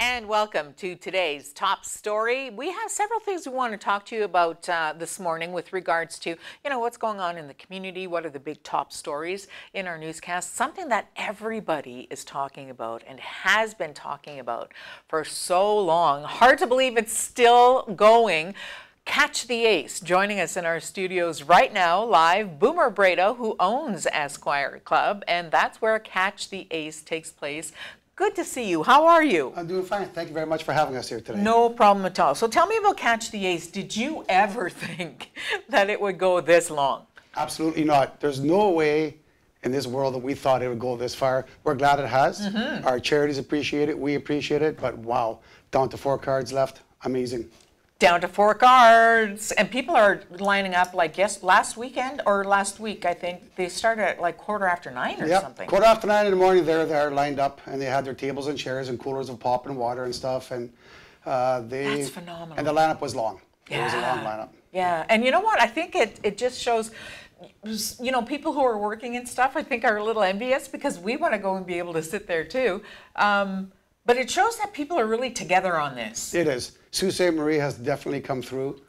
And welcome to today's top story. We have several things we want to talk to you about this morning with regards to, what's going on in the community. What are the big top stories in our newscast? Something that everybody is talking about and has been talking about for so long. Hard to believe it's still going. Catch the Ace. Joining us in our studios right now, live, Boomer Braido, who owns Esquire Club, and that's where Catch the Ace takes place. Good to see you. How are you? I'm doing fine. Thank you very much for having us here today. No problem at all. So tell me about Catch the Ace. Did you ever think that it would go this long? Absolutely not. There's no way in this world that we thought it would go this far. We're glad it has. Our charities appreciate it. We appreciate it. But wow, down to 4 cards left. Amazing. Down to 4 cards, and people are lining up like last weekend or last week. I think they started at like 9:15 or something. 9:15 in the morning. They're lined up, and they had their tables and chairs and coolers of pop and water and stuff. And that's phenomenal. And the lineup was long. Yeah. It was a long lineup. Yeah, and you know what? I think it just shows. People who are working and stuff, I think, are a little envious because we want to go and be able to sit there too. But it shows that people are really together on this. It is. Sault Ste. Marie has definitely come through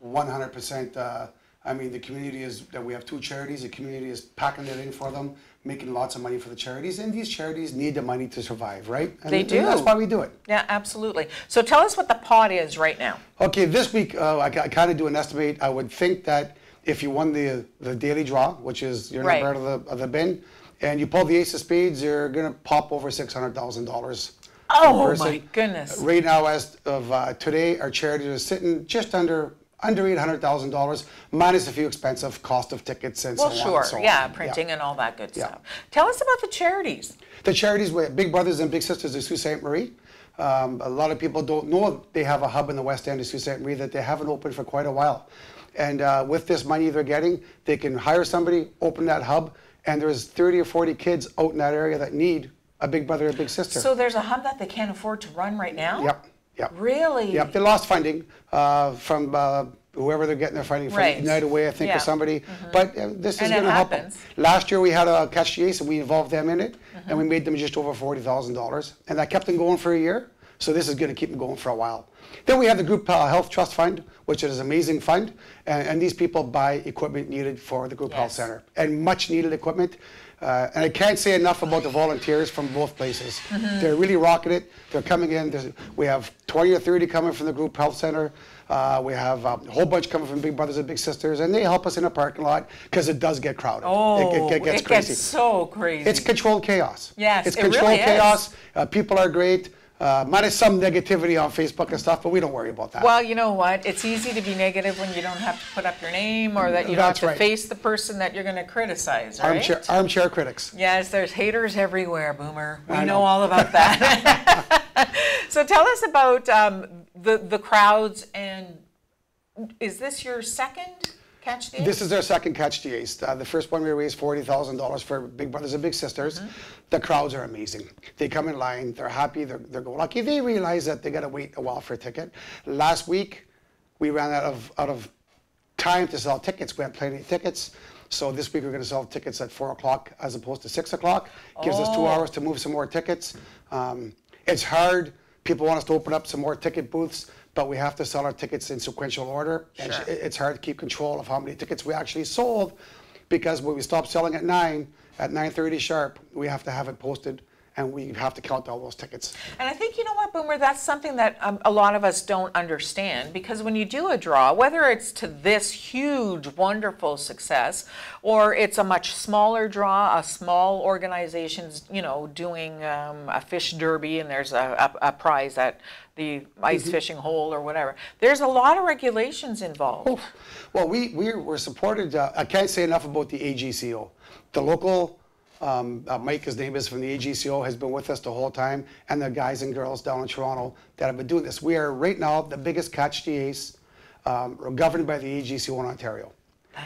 100%. I mean, the community is, that we have 2 charities, the community is packing it in for them, making lots of money for the charities, and these charities need the money to survive, right? They do. And that's why we do it. Yeah, absolutely. So tell us what the pot is right now. Okay, this week, I kind of do an estimate. I would think that if you won the daily draw, which is your number out of the bin, and you pull the ace of spades, you're going to pop over $600,000. Oh my goodness. Right now, as of today, our charity is sitting just under $800,000, minus a few expensive cost of tickets and so on. Well, sure, and so yeah, on. printing and all that good stuff. Tell us about the charities. The charities, Big Brothers and Big Sisters of Sault Ste. Marie. A lot of people don't know they have a hub in the west end of Sault Ste. Marie that they haven't opened for quite a while. And with this money they're getting, they can hire somebody, open that hub, and there's 30 or 40 kids out in that area that need a big brother or a big sister. So there's a hub that they can't afford to run right now? Yep. Really? Yep. They lost funding from whoever they're getting their funding from, United Way, I think, or somebody. But this is going to help them. Last year we had a Catch the Ace and we involved them in it, and we made them just over $40,000. And that kept them going for a year. So this is going to keep them going for a while. Then we have the Group Health Trust Fund, which is an amazing fund. And these people buy equipment needed for the Group Health Center, and much needed equipment. And I can't say enough about the volunteers from both places. They're really rocking it. They're coming in. We have 20 or 30 coming from the Group Health Center. We have a whole bunch coming from Big Brothers and Big Sisters, and they help us in a parking lot because it does get crowded. Oh, it gets crazy. Gets so crazy. It's controlled chaos. Yes, it's it controlled really chaos. is. People are great. Minus some negativity on Facebook and stuff, but we don't worry about that. Well, you know what? It's easy to be negative when you don't have to put up your name or that you don't have to face the person that you're going to criticize, right? Armchair critics. Yes, there's haters everywhere, Boomer. We know all about that. So tell us about the crowds, and is this your second Catch the Ace? This is our second Catch the Ace. The first one we raised $40,000 for Big Brothers and Big Sisters. The crowds are amazing. They come in line, they're happy, they're going lucky. They realize that they got to wait a while for a ticket. Last week, we ran out of time to sell tickets. We had plenty of tickets. So this week we're going to sell tickets at 4 o'clock as opposed to 6 o'clock. Gives us 2 hours to move some more tickets. It's hard. People want us to open up some more ticket booths, but we have to sell our tickets in sequential order. And it's hard to keep control of how many tickets we actually sold, because when we stop selling at 9, at 9:30 sharp, we have to have it posted, and we have to count all those tickets. And I think, you know what, Boomer, that's something that a lot of us don't understand, because when you do a draw, whether it's to this huge, wonderful success, or it's a much smaller draw, a small organization's, doing a fish derby, and there's a prize at the ice fishing hole or whatever. There's a lot of regulations involved. Oh. Well, we're supported. I can't say enough about the AGCO. The local, Mike, his name is, from the AGCO, has been with us the whole time, and the guys and girls down in Toronto that have been doing this. We are right now the biggest Catch the Ace, governed by the AGCO in Ontario.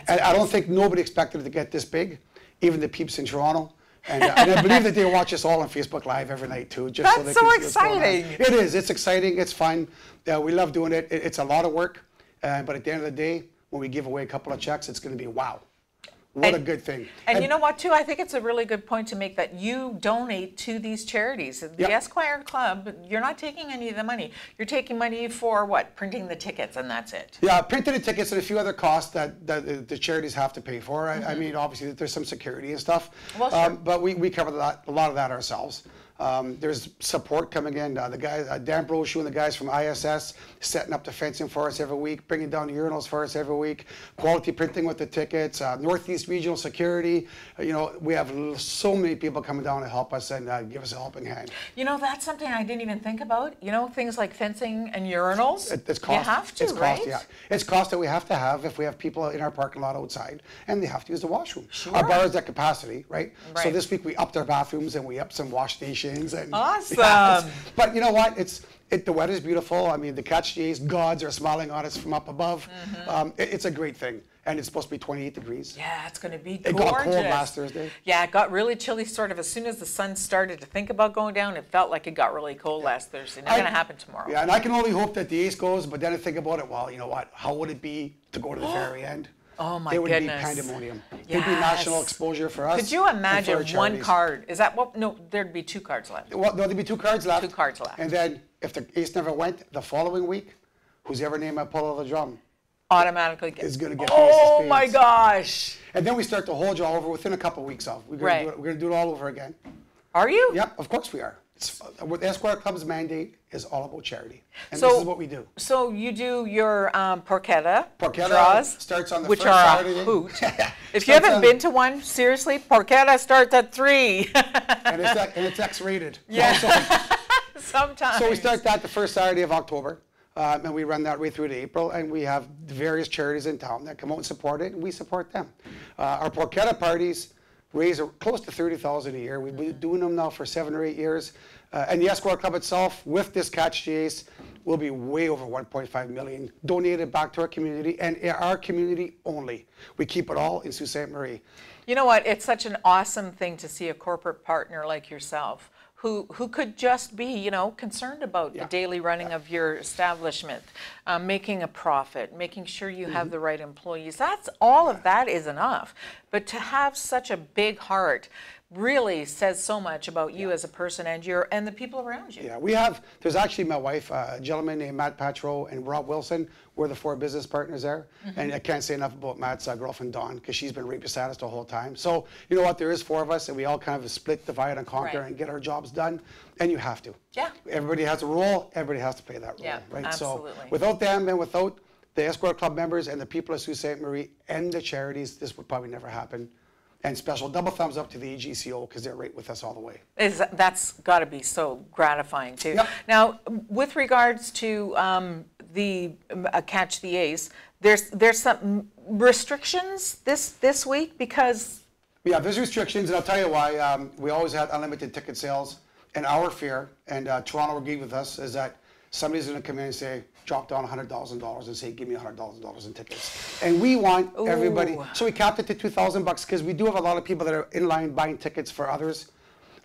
And I don't think nobody expected it to get this big, even the peeps in Toronto. And I believe that they watch us all on Facebook Live every night too. Just so they can see what's going on. It is. It's exciting. It's fun. We love doing it. It's a lot of work, but at the end of the day, when we give away a couple of checks, it's going to be wow. What a good thing. And you know what, too? I think it's a really good point to make that you donate to these charities. The Esquire Club, you're not taking any of the money. You're taking money for what? Printing the tickets, and that's it. Yeah, printing the tickets and a few other costs that the charities have to pay for. I mean, obviously, there's some security and stuff. Well, sure. But we cover a lot of that ourselves. There's support coming in. The guys, Dan Brochu and the guys from ISS, setting up the fencing for us every week, bringing down the urinals for us every week, quality printing with the tickets, Northeast Regional Security. You know, we have so many people coming down to help us and give us a helping hand. You know, that's something I didn't even think about. You know, things like fencing and urinals. It's cost. You have to, it's right? Cost, yeah. It's cost that we have to have if we have people in our parking lot outside and they have to use the washroom. Sure. Our bar is at capacity, right? Right. So this week we upped our bathrooms and we upped some wash stations. And Awesome. Yeah, but you know what? The weather's beautiful. I mean, the catch-J's gods are smiling on us from up above. It's a great thing. And it's supposed to be 28 degrees. Yeah, it's going to be gorgeous. It got cold last Thursday. Yeah, it got really chilly sort of as soon as the sun started to think about going down. It felt like it got really cold last Thursday. Not going to happen tomorrow. Yeah, and I can only hope that the Ace goes, but then I think about it, well, you know what? How would it be to go to the very end? Oh my There would goodness. be pandemonium. There'd be national exposure for us. Could you imagine and for our one charities. card? Is that what? No, there'd be 2 cards left. Well, no, there'd be 2 cards left. 2 cards left. And then if the Ace never went, the following week, who's ever named a pull of the drum Automatically get. is going to get the Ace of Oh my Spades. gosh. And then we start the whole draw over within a couple of weeks of. We're going to do it all over again. Are you? Yep, of course we are. With Esquire Club's mandate is all about charity, and So- this is what we do. So you do your porchetta Porchetta draws, starts on the which first are Saturday. a hoot. If you Starts haven't on- been to one, seriously, porchetta starts at 3. And it's X-rated. Yeah. Also. Sometimes. So we start that the first Saturday of October, and we run that way through to April, and we have various charities in town that come out and support it, and we support them. Our porchetta parties raise close to $30,000 a year. We've been doing them now for 7 or 8 years. And the Esquire Club itself, with this Catch the Ace, will be way over 1.5 million donated back to our community, and our community only. We keep it all in Sault Ste. Marie. You know what? It's such an awesome thing to see a corporate partner like yourself who could just be, you know, concerned about the daily running of your establishment, making a profit, making sure you have the right employees. That's all of that is enough. But to have such a big heart really says so much about you as a person and the people around you. Yeah, there's actually my wife, a gentleman named Matt Patro and Rob Wilson. We're the 4 business partners there. And I can't say enough about Matt's girlfriend, Dawn, because she's been right beside us the whole time. So, you know what, there is 4 of us, and we all kind of split, divide, and conquer and get our jobs done. And you have to. Yeah. Everybody has a role. Everybody has to play that role. Yeah, right? absolutely. So without them and without the Esquire Club members and the people of Sault Ste. Marie and the charities, this would probably never happen. And special double thumbs up to the AGCO because they're right with us all the way. That's got to be so gratifying too. Yep. Now, with regards to the Catch the Ace, there's some restrictions this week because. Yeah, there's restrictions, and I'll tell you why. We always had unlimited ticket sales, and our fear, and Toronto agreed with us, is that somebody's going to come in and say, drop down $100,000 and say, give me $100,000 in tickets. And we want everybody, so we capped it to $2,000 because we do have a lot of people that are in line buying tickets for others.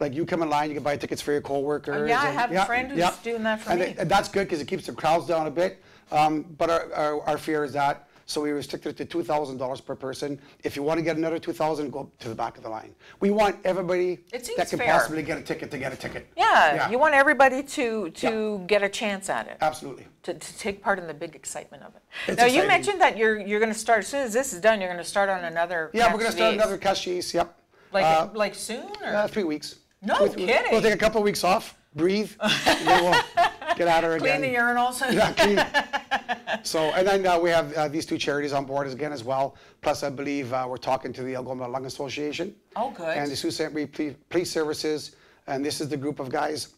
Like you come in line, you can buy tickets for your coworkers. Yeah, I have a friend who's doing that for me. And that's good because it keeps the crowds down a bit. But our fear is that. So we restricted it to $2,000 per person. If you want to get another $2,000, go to the back of the line. We want everybody that can possibly get a ticket to get a ticket. Yeah, you want everybody to get a chance at it. Absolutely. To take part in the big excitement of it. It's now exciting. you mentioned that you're going to start as soon as this is done. You're going to start on another. Yeah, we're going to start another Catch the Ace. Yep. Like soon or 3 weeks. No kidding. We'll take a couple of weeks off, breathe, and then we'll get at her again. Clean the urinals. Yeah, clean. So, and then we have these 2 charities on board again as well. Plus, I believe we're talking to the Algoma Lung Association. Oh, good. And the Sault Ste. Marie Police Services. And this is the group of guys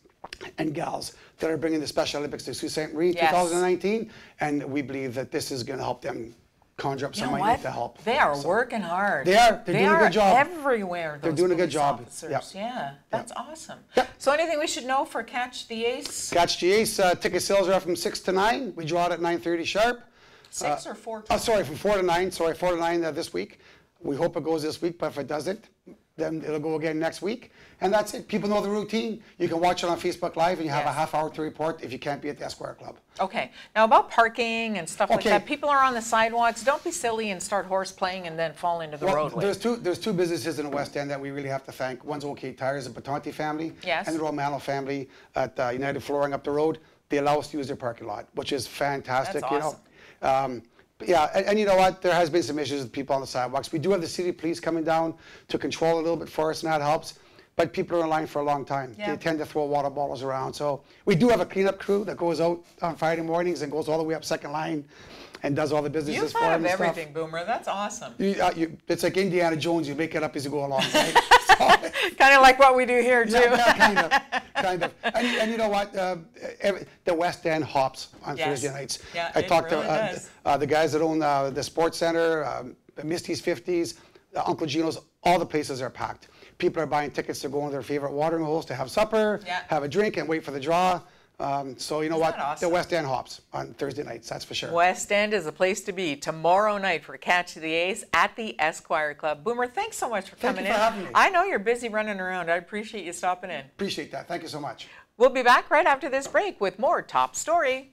and gals that are bringing the Special Olympics to Sault Ste. Marie 2019. And we believe that this is going to help them conjure up some money to help. They are working hard. They are. They're doing a good job. Everywhere. They're doing a good job. Yep. Yeah, that's awesome. Yep. So anything we should know for Catch the Ace? Catch the Ace ticket sales are from 6 to 9. We draw it at 9:30 sharp. 6 or 4? Sorry, from 4 to 9. Sorry, 4 to 9 this week. We hope it goes this week, but if it doesn't, then it'll go again next week. And that's it. People know the routine. You can watch it on Facebook Live, and you have a half hour to report if you can't be at the Esquire Club. Okay. Now about parking and stuff like that. People are on the sidewalks. Don't be silly and start horse playing and then fall into the roadway. There's two businesses in the West End that we really have to thank. One's OK Tires, the Batonti family, yes, and the Romano family at United Flooring up the road. They allow us to use their parking lot, which is fantastic. That's awesome. You know. Yeah, and you know what? There has been some issues with people on the sidewalks. We do have the city police coming down to control a little bit for us, and that helps. But people are in line for a long time. Yeah. They tend to throw water bottles around. So we do have a cleanup crew that goes out on Friday mornings and goes all the way up second line and does all the businesses for them. You thought of everything, Boomer. That's awesome. It's like Indiana Jones. You make it up as you go along, right? Kind of like what we do here, too. Yeah, kind of. And you know what? The West End hops on Thursday nights. Yeah, I talked really to the guys that own the Sports Center, Misty's 50s, Uncle Gino's. All the places are packed. People are buying tickets to go on their favorite watering holes to have supper, have a drink, and wait for the draw. So you know what? Awesome? The West End hops on Thursday nights, that's for sure. West End is a place to be tomorrow night for Catch the Ace at the Esquire Club. Boomer, thanks so much for coming in. Thank you for having me. I know you're busy running around. I appreciate you stopping in. Appreciate that. Thank you so much. We'll be back right after this break with more Top Story.